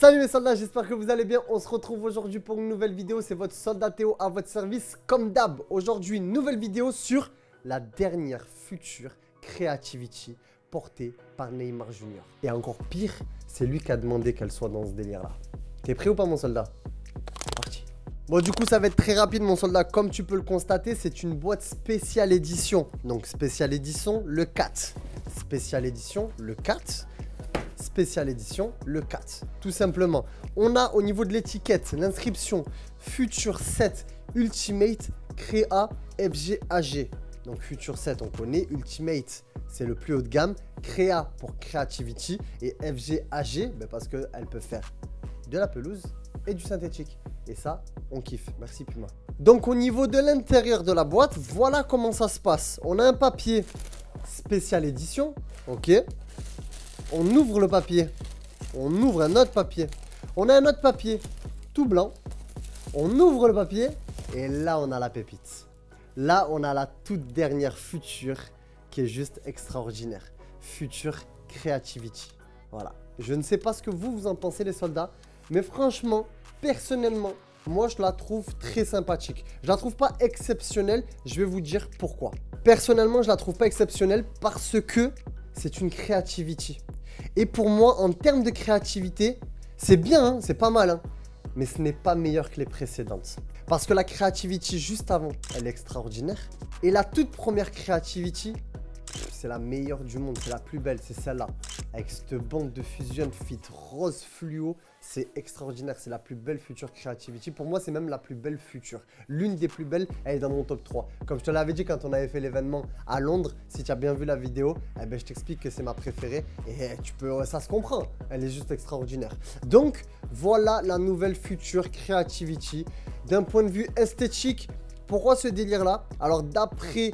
Salut les soldats, j'espère que vous allez bien. On se retrouve aujourd'hui pour une nouvelle vidéo. C'est votre soldat Théo à votre service comme d'hab. Aujourd'hui, une nouvelle vidéo sur la dernière future Creativity portée par Neymar Junior. Et encore pire, c'est lui qui a demandé qu'elle soit dans ce délire-là. T'es prêt ou pas mon soldat? C'est parti. Bon du coup ça va être très rapide mon soldat. Comme tu peux le constater, c'est une boîte spéciale édition. Donc spéciale édition, le 4. Spéciale édition, le 4. Spéciale édition, le 4. Tout simplement. On a au niveau de l'étiquette l'inscription Future 7 Ultimate Créa FGAG. Donc Future 7 on connaît, Ultimate c'est le plus haut de gamme, Créa pour Creativity et FGAG parce qu'elle peut faire de la pelouse et du synthétique. Et ça, on kiffe. Merci Puma. Donc au niveau de l'intérieur de la boîte, voilà comment ça se passe. On a un papier spécial édition, ok. On ouvre le papier. On ouvre un autre papier. On a un autre papier tout blanc. On ouvre le papier. Et là, on a la pépite. Là, on a la toute dernière Future qui est juste extraordinaire. Future Creativity. Voilà. Je ne sais pas ce que vous en pensez les soldats. Mais franchement, personnellement, moi, je la trouve très sympathique. Je la trouve pas exceptionnelle. Je vais vous dire pourquoi. Personnellement, je la trouve pas exceptionnelle parce que c'est une Creativity. Et pour moi, en termes de créativité, c'est bien, hein, c'est pas mal. Hein, mais ce n'est pas meilleur que les précédentes. Parce que la Creativity juste avant, elle est extraordinaire. Et la toute première Creativity, c'est la meilleure du monde, c'est la plus belle, c'est celle-là. Avec cette bande de fusion fit rose fluo, c'est extraordinaire, c'est la plus belle Future Creativity. Pour moi, c'est même la plus belle Future. L'une des plus belles, elle est dans mon top 3. Comme je te l'avais dit quand on avait fait l'événement à Londres, si tu as bien vu la vidéo, eh ben, je t'explique que c'est ma préférée. Et ça se comprend, elle est juste extraordinaire. Donc, voilà la nouvelle Future Creativity. D'un point de vue esthétique, pourquoi ce délire-là? Alors, d'après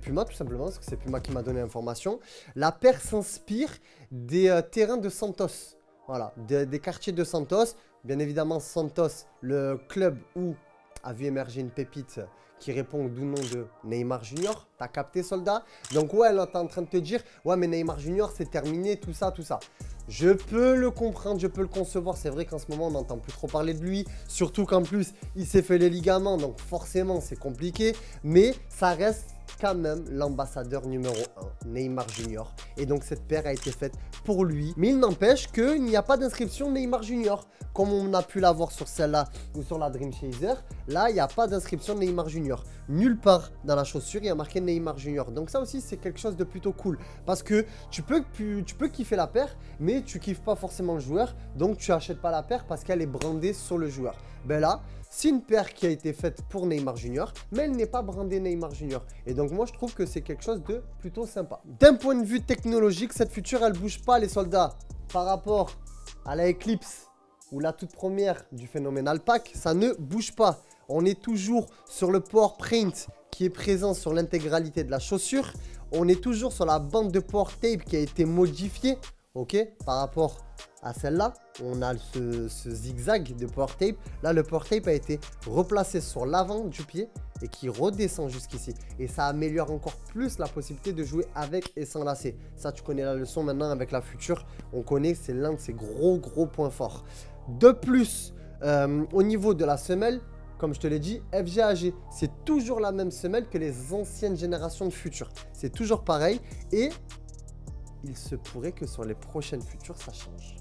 Puma, tout simplement, parce que c'est Puma qui m'a donné l'information, la paire s'inspire des terrains de Santos. Voilà, des quartiers de Santos. Bien évidemment, Santos, le club où a vu émerger une pépite qui répond au doux nom de Neymar Junior. T'as capté, soldat? Donc, ouais, là, t'es en train de te dire, ouais, mais Neymar Junior, c'est terminé, tout ça, tout ça. Je peux le comprendre, je peux le concevoir. C'est vrai qu'en ce moment, on n'entend plus trop parler de lui. Surtout qu'en plus, il s'est fait les ligaments. Donc forcément, c'est compliqué. Mais ça reste quand même l'ambassadeur numéro 1, Neymar Junior. Et donc cette paire a été faite pour lui. Mais il n'empêche qu'il n'y a pas d'inscription Neymar Junior. Comme on a pu l'avoir sur celle-là ou sur la Dream Chaser. Là, il n'y a pas d'inscription Neymar Junior. Nulle part dans la chaussure, il y a marqué Neymar Junior. Donc ça aussi, c'est quelque chose de plutôt cool. Parce que tu peux kiffer la paire, mais tu kiffes pas forcément le joueur. Donc tu achètes pas la paire parce qu'elle est brandée sur le joueur. Ben là, c'est une paire qui a été faite pour Neymar Junior, mais elle n'est pas brandée Neymar Junior. Et donc moi, je trouve que c'est quelque chose de plutôt sympa. D'un point de vue technologique, cette Future, elle bouge pas les soldats. Par rapport à la Eclipse ou la toute première du Phenomenal Pack, ça ne bouge pas. On est toujours sur le Power Print qui est présent sur l'intégralité de la chaussure. On est toujours sur la bande de Power Tape qui a été modifiée, ok, par rapport à celle-là. On a ce zigzag de Power Tape. Là, le Power Tape a été replacé sur l'avant du pied et qui redescend jusqu'ici. Et ça améliore encore plus la possibilité de jouer avec et sans lacet. Ça, tu connais la leçon maintenant avec la Future. On connaît, c'est l'un de ses gros points forts. De plus, au niveau de la semelle, comme je te l'ai dit, FGAG, c'est toujours la même semelle que les anciennes générations de Future. C'est toujours pareil et il se pourrait que sur les prochaines Futures, ça change.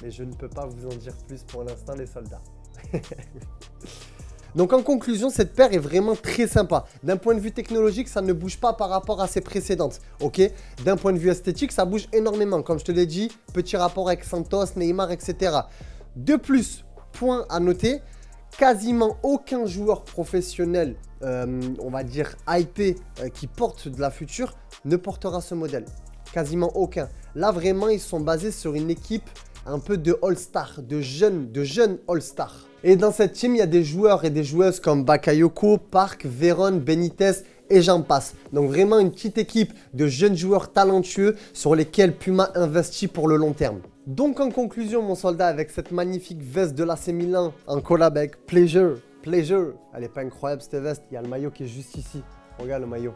Mais je ne peux pas vous en dire plus pour l'instant, les soldats. Donc en conclusion, cette paire est vraiment très sympa. D'un point de vue technologique, ça ne bouge pas par rapport à ses précédentes. Ok. D'un point de vue esthétique, ça bouge énormément. Comme je te l'ai dit, petit rapport avec Santos, Neymar, etc. De plus, point à noter, quasiment aucun joueur professionnel, on va dire hypé, qui porte de la Future, ne portera ce modèle. Quasiment aucun. Là, vraiment, ils sont basés sur une équipe un peu de All-Star, de jeunes All-Star. Et dans cette team, il y a des joueurs et des joueuses comme Bakayoko, Park, Veron, Benitez et j'en passe. Donc vraiment une petite équipe de jeunes joueurs talentueux sur lesquels Puma investit pour le long terme. Donc en conclusion, mon soldat, avec cette magnifique veste de l'AC Milan en collab avec Pleasure. Elle est pas incroyable cette veste, il y a le maillot qui est juste ici. Regarde le maillot.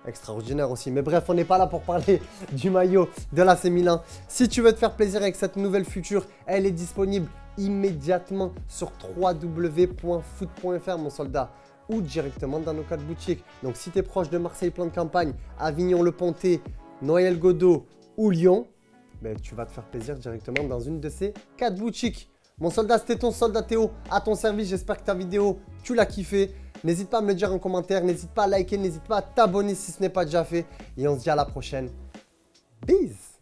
extraordinaire aussi. Mais bref, on n'est pas là pour parler du maillot de l'AC Milan. Si tu veux te faire plaisir avec cette nouvelle future, elle est disponible immédiatement sur www.foot.fr mon soldat, ou directement dans nos 4 boutiques. Donc si tu es proche de Marseille Plan de Campagne, Avignon Le Pontet, Noyelles Godeau ou Lyon, ben, tu vas te faire plaisir directement dans une de ces 4 boutiques. Mon soldat, c'était ton soldat Théo à ton service. J'espère que ta vidéo, tu l'as kiffé. N'hésite pas à me le dire en commentaire, n'hésite pas à liker, n'hésite pas à t'abonner si ce n'est pas déjà fait. Et on se dit à la prochaine. Bisous.